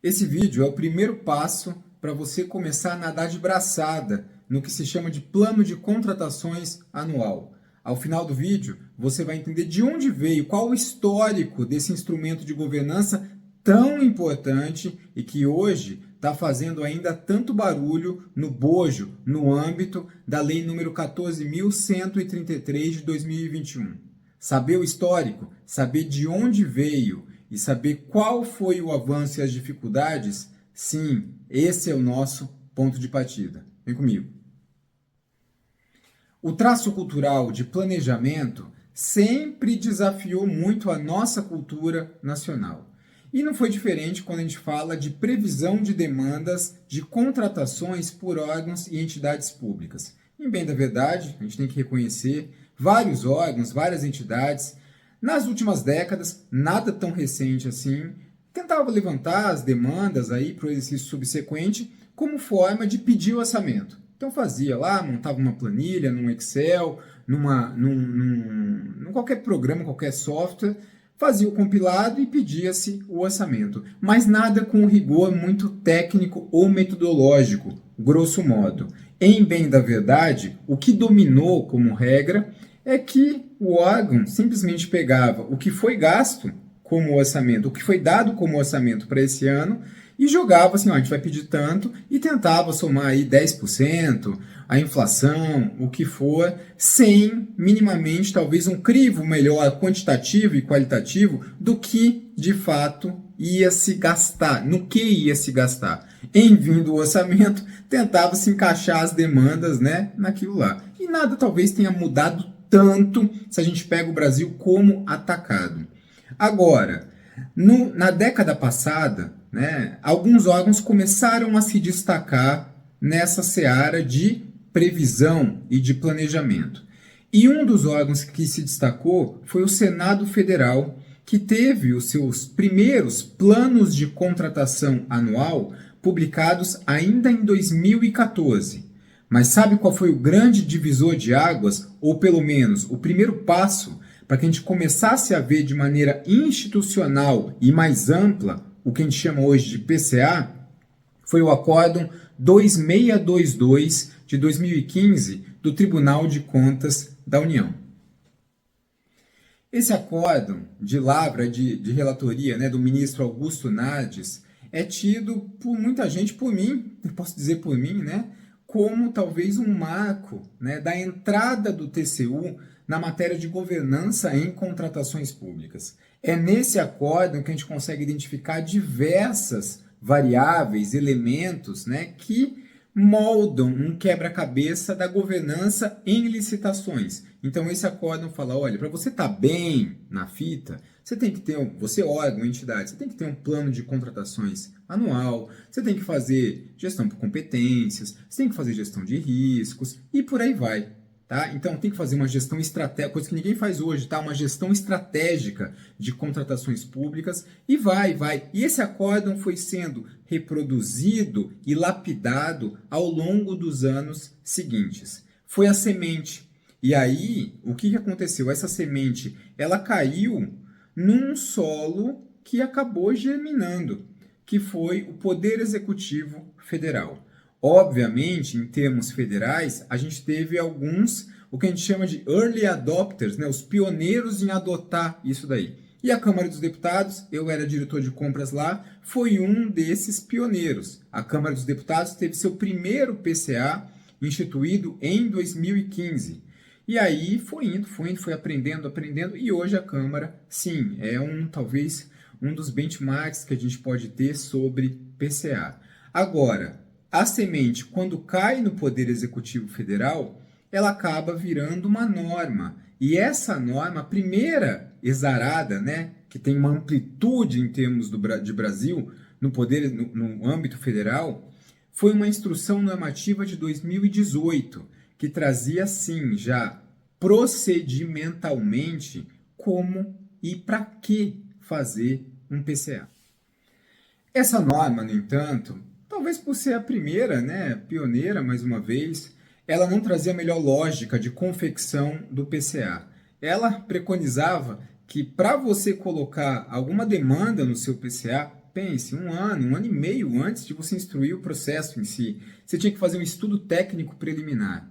Esse vídeo é o primeiro passo para você começar a nadar de braçada no que se chama de plano de contratações anual. Ao final do vídeo, você vai entender de onde veio, qual o histórico desse instrumento de governança tão importante e que hoje está fazendo ainda tanto barulho no bojo, no âmbito da Lei número 14.133 de 2021. Saber o histórico, saber de onde veio e saber qual foi o avanço e as dificuldades, sim, esse é o nosso ponto de partida. Vem comigo. O traço cultural de planejamento sempre desafiou muito a nossa cultura nacional. E não foi diferente quando a gente fala de previsão de demandas de contratações por órgãos e entidades públicas. Em bem da verdade, a gente tem que reconhecer vários órgãos, várias entidades, nas últimas décadas, nada tão recente assim, tentava levantar as demandas aí para o exercício subsequente como forma de pedir o orçamento. Então fazia lá, montava uma planilha num Excel, num qualquer programa, qualquer software, fazia o compilado e pedia-se o orçamento. Mas nada com rigor muito técnico ou metodológico, grosso modo. Em bem da verdade, o que dominou como regra é que o órgão simplesmente pegava o que foi gasto como orçamento, o que foi dado como orçamento para esse ano e jogava assim, ó, a gente vai pedir tanto e tentava somar aí 10%, a inflação, o que for, sem minimamente talvez um crivo melhor quantitativo e qualitativo do que de fato ia se gastar, no que ia se gastar. Em vindo o orçamento, tentava se encaixar as demandas, né, naquilo lá. E nada talvez tenha mudado tanto se a gente pega o Brasil como atacado. Agora, na década passada, né, alguns órgãos começaram a se destacar nessa seara de previsão e de planejamento. E um dos órgãos que se destacou foi o Senado Federal, que teve os seus primeiros planos de contratação anual publicados ainda em 2014. Mas sabe qual foi o grande divisor de águas, ou pelo menos o primeiro passo, para que a gente começasse a ver de maneira institucional e mais ampla o que a gente chama hoje de PCA? Foi o Acórdão 2622 de 2015 do Tribunal de Contas da União. Esse acórdão de lavra de relatoria, né, do ministro Augusto Nardes é tido por muita gente, por mim, eu posso dizer por mim, né, como talvez um marco, né, da entrada do TCU na matéria de governança em contratações públicas. É nesse acórdão que a gente consegue identificar diversas variáveis, elementos, né, que moldam um quebra-cabeça da governança em licitações. Então esse acórdão fala, olha, para você estar bem na fita, você tem que ter, você órgão, entidade, você tem que ter um plano de contratações anual, você tem que fazer gestão por competências, você tem que fazer gestão de riscos e por aí vai. Tá? Então tem que fazer uma gestão estratégica, coisa que ninguém faz hoje, tá? Uma gestão estratégica de contratações públicas e vai. E esse acórdão foi sendo reproduzido e lapidado ao longo dos anos seguintes. Foi a semente. E aí, o que aconteceu? Essa semente, ela caiu num solo que acabou germinando, que foi o Poder Executivo Federal. Obviamente, em termos federais, a gente teve alguns, o que a gente chama de early adopters, né, os pioneiros em adotar isso daí. E a Câmara dos Deputados, eu era diretor de compras lá, foi um desses pioneiros. A Câmara dos Deputados teve seu primeiro PCA instituído em 2015. E aí foi aprendendo, e hoje a Câmara, sim, é talvez um dos benchmarks que a gente pode ter sobre PCA. Agora, a semente, quando cai no Poder Executivo Federal, ela acaba virando uma norma. E essa norma, a primeira exarada, né, que tem uma amplitude em termos de Brasil, no âmbito federal, foi uma instrução normativa de 2018, que trazia, sim, já procedimentalmente como e para que fazer um PCA. Essa norma, no entanto, talvez por ser a primeira, né, pioneira, mais uma vez, ela não trazia a melhor lógica de confecção do PCA. Ela preconizava que para você colocar alguma demanda no seu PCA, Pense, um ano e meio antes de você instruir o processo em si, você tinha que fazer um estudo técnico preliminar.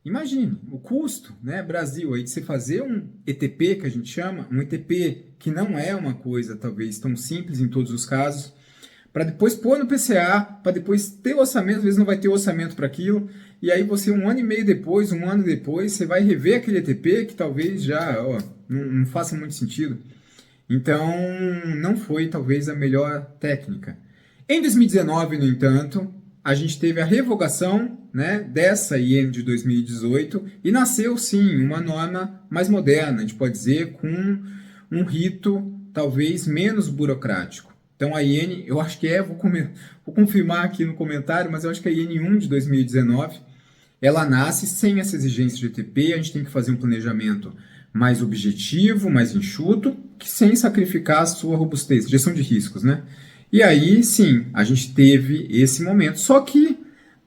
Imagine o custo, né, Brasil, aí de você fazer um ETP, que a gente chama, um ETP que não é uma coisa talvez tão simples em todos os casos, para depois pôr no PCA, para depois ter orçamento, às vezes não vai ter orçamento para aquilo, e aí você um ano e meio depois, um ano depois, você vai rever aquele ETP que talvez já não faça muito sentido. Então, não foi talvez a melhor técnica. Em 2019, no entanto, a gente teve a revogação, né, dessa IN de 2018 e nasceu sim uma norma mais moderna, a gente pode dizer, com um rito talvez menos burocrático. Então a IN, eu acho que vou confirmar aqui no comentário, mas eu acho que a IN 1 de 2019, ela nasce sem essa exigência de ETP, a gente tem que fazer um planejamento mais objetivo, mais enxuto, que sem sacrificar a sua robustez, gestão de riscos, né? E aí, sim, a gente teve esse momento. Só que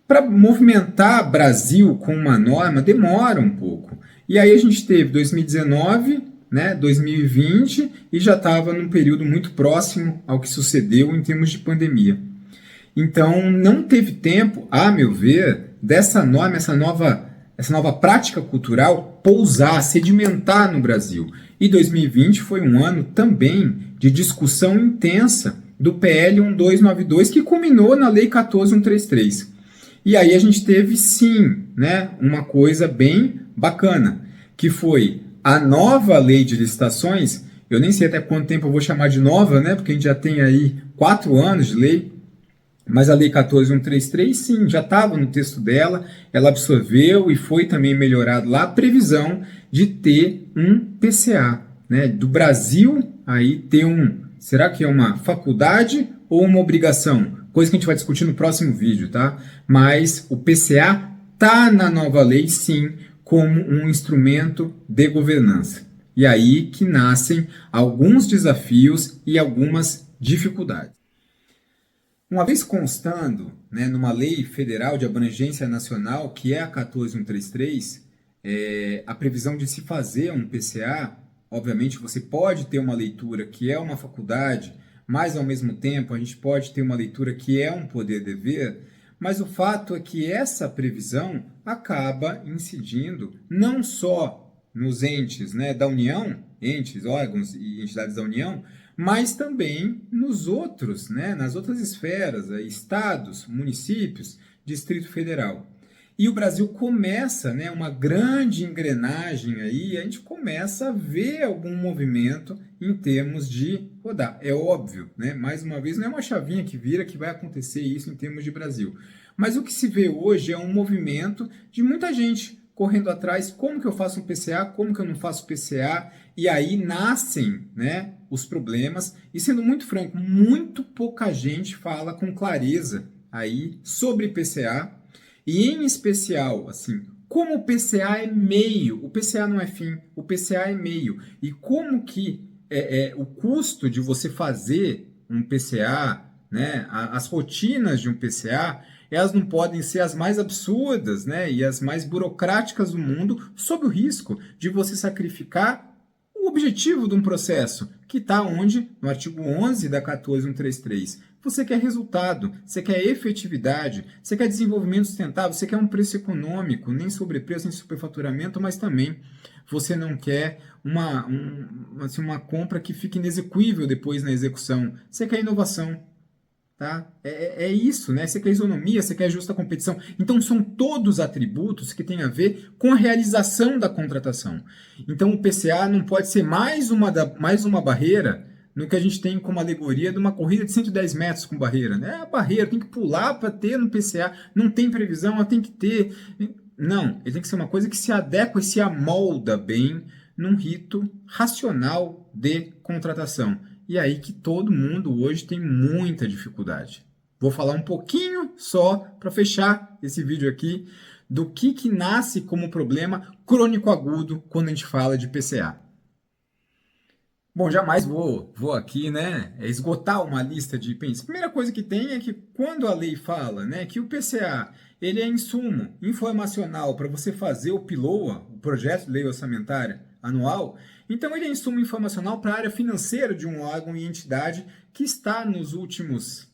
para movimentar Brasil com uma norma demora um pouco. E aí a gente teve 2019, né, 2020 e já estava num período muito próximo ao que sucedeu em termos de pandemia. Então não teve tempo, a meu ver, dessa norma, essa nova prática cultural pousar, sedimentar no Brasil. E 2020 foi um ano também de discussão intensa do PL 1292, que culminou na Lei 14133. E aí a gente teve, sim, né, uma coisa bem bacana, que foi a nova Lei de Licitações. Eu nem sei até quanto tempo eu vou chamar de nova, né, porque a gente já tem aí 4 anos de lei, mas a Lei 14133, sim, já estava no texto dela, ela absorveu e foi também melhorado lá a previsão de ter um PCA, né, do Brasil aí ter será que é uma faculdade ou uma obrigação? Coisa que a gente vai discutir no próximo vídeo, tá? Mas o PCA tá na nova lei, sim, como um instrumento de governança. E aí que nascem alguns desafios e algumas dificuldades. Uma vez constando, né, numa lei federal de abrangência nacional, que é a 14133, a previsão de se fazer um PCA, obviamente você pode ter uma leitura que é uma faculdade, mas ao mesmo tempo a gente pode ter uma leitura que é um poder-dever, mas o fato é que essa previsão acaba incidindo não só nos entes, né, da União, entes, órgãos e entidades da União, mas também nos outros, né, nas outras esferas, estados, municípios, Distrito Federal. E o Brasil começa, né, uma grande engrenagem aí, a gente começa a ver algum movimento em termos de rodar. É óbvio, né, mais uma vez, não é uma chavinha que vira que vai acontecer isso em termos de Brasil. Mas o que se vê hoje é um movimento de muita gente correndo atrás, como que eu faço um PCA, como que eu não faço PCA, e aí nascem, né, os problemas, e sendo muito franco, muito pouca gente fala com clareza aí sobre PCA, e em especial, assim, como o PCA é meio, o PCA não é fim, o PCA é meio, e como que o custo de você fazer um PCA, né, as rotinas de um PCA, elas não podem ser as mais absurdas, né, e as mais burocráticas do mundo, sob o risco de você sacrificar o objetivo de um processo, que está onde? No artigo 11 da 14133. Você quer resultado, você quer efetividade, você quer desenvolvimento sustentável, você quer um preço econômico, nem sobrepreço, nem superfaturamento, mas também você não quer uma compra que fique inexequível depois na execução. Você quer inovação. Tá? É isso, né? Você quer isonomia, você quer justa competição. Então, são todos atributos que têm a ver com a realização da contratação. Então, o PCA não pode ser mais uma barreira no que a gente tem como alegoria de uma corrida de 110 metros com barreira. Né? A barreira tem que pular para ter no PCA. Não tem previsão, ela tem que ter. Não, ele tem que ser uma coisa que se adequa e se amolda bem num rito racional de contratação. E aí que todo mundo hoje tem muita dificuldade. Vou falar um pouquinho só para fechar esse vídeo aqui do que nasce como problema crônico agudo quando a gente fala de PCA. Bom, jamais vou aqui, né, esgotar uma lista de itens. A primeira coisa que tem é que quando a lei fala, né, que o PCA ele é insumo informacional para você fazer o PILOA, o Projeto de Lei Orçamentária, anual, então ele é insumo informacional para a área financeira de um órgão e entidade que está nos últimos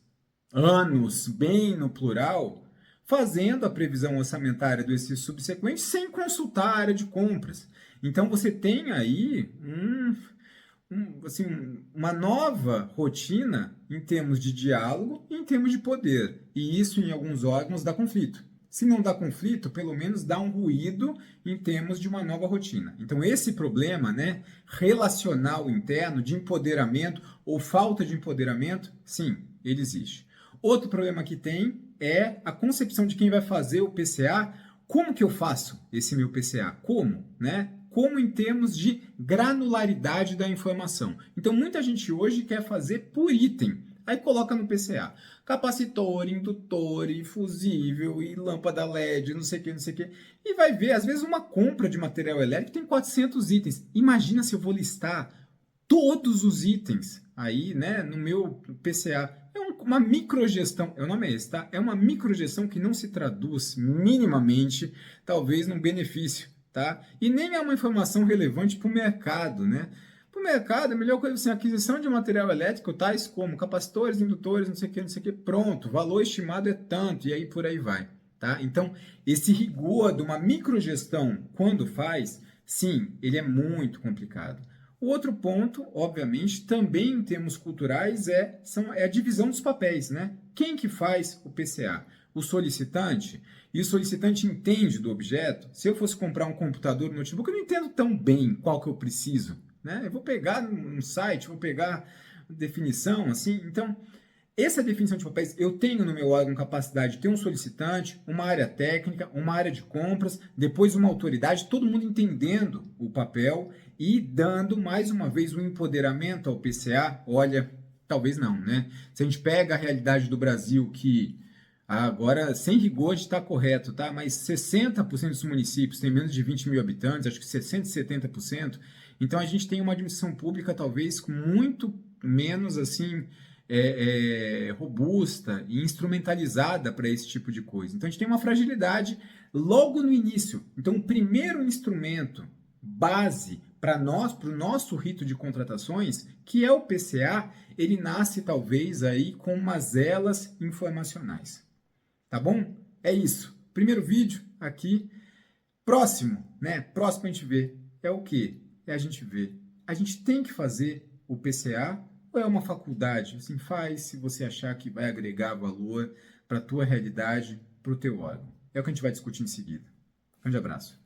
anos, bem no plural, fazendo a previsão orçamentária do exercício subsequente sem consultar a área de compras. Então você tem aí uma nova rotina em termos de diálogo e em termos de poder. E isso, em alguns órgãos, dá conflito. Se não dá conflito, pelo menos dá um ruído em termos de uma nova rotina. Então, esse problema, né, relacional interno, de empoderamento ou falta de empoderamento, sim, ele existe. Outro problema que tem é a concepção de quem vai fazer o PCA. Como que eu faço esse meu PCA? Como, né? Como em termos de granularidade da informação. Então, muita gente hoje quer fazer por item. Aí coloca no PCA capacitor, indutor, e fusível, e lâmpada LED, não sei o que, não sei o que. E vai ver, às vezes, uma compra de material elétrico tem 400 itens. Imagina se eu vou listar todos os itens aí, né, no meu PCA. É uma microgestão, o nome é esse, tá? É uma microgestão que não se traduz minimamente, talvez, num benefício, tá? E nem é uma informação relevante para o mercado, né? Para o mercado, a melhor coisa assim, aquisição de material elétrico, tais como capacitores, indutores, não sei o que, pronto, valor estimado é tanto, e aí por aí vai, tá? Então, esse rigor de uma microgestão, quando faz, sim, ele é muito complicado. O outro ponto, obviamente, também em termos culturais, é a divisão dos papéis, né? Quem que faz o PCA? O solicitante? E o solicitante entende do objeto? Se eu fosse comprar um computador, um notebook, eu não entendo tão bem qual que eu preciso, né? Eu vou pegar no site, vou pegar definição, assim. Então, essa definição de papéis, eu tenho no meu órgão capacidade de ter um solicitante, uma área técnica, uma área de compras, depois uma autoridade, todo mundo entendendo o papel e dando, mais uma vez, um empoderamento ao PCA. Olha, talvez não, né? Se a gente pega a realidade do Brasil, que agora, sem rigor de estar correto, tá? Mas 60% dos municípios têm menos de 20 mil habitantes, acho que 60%, 70%. Então, a gente tem uma administração pública, talvez, com muito menos, assim, robusta e instrumentalizada para esse tipo de coisa. Então, a gente tem uma fragilidade logo no início. Então, o primeiro instrumento base para nós, para o nosso rito de contratações, que é o PCA, ele nasce talvez aí com umas elas informacionais. Tá bom? É isso. Primeiro vídeo aqui. Próximo, né? Próximo a gente vê é o quê? É a gente ver. A gente tem que fazer o PCA ou é uma faculdade? Assim, faz se você achar que vai agregar valor para a tua realidade, para o teu órgão. É o que a gente vai discutir em seguida. Grande abraço.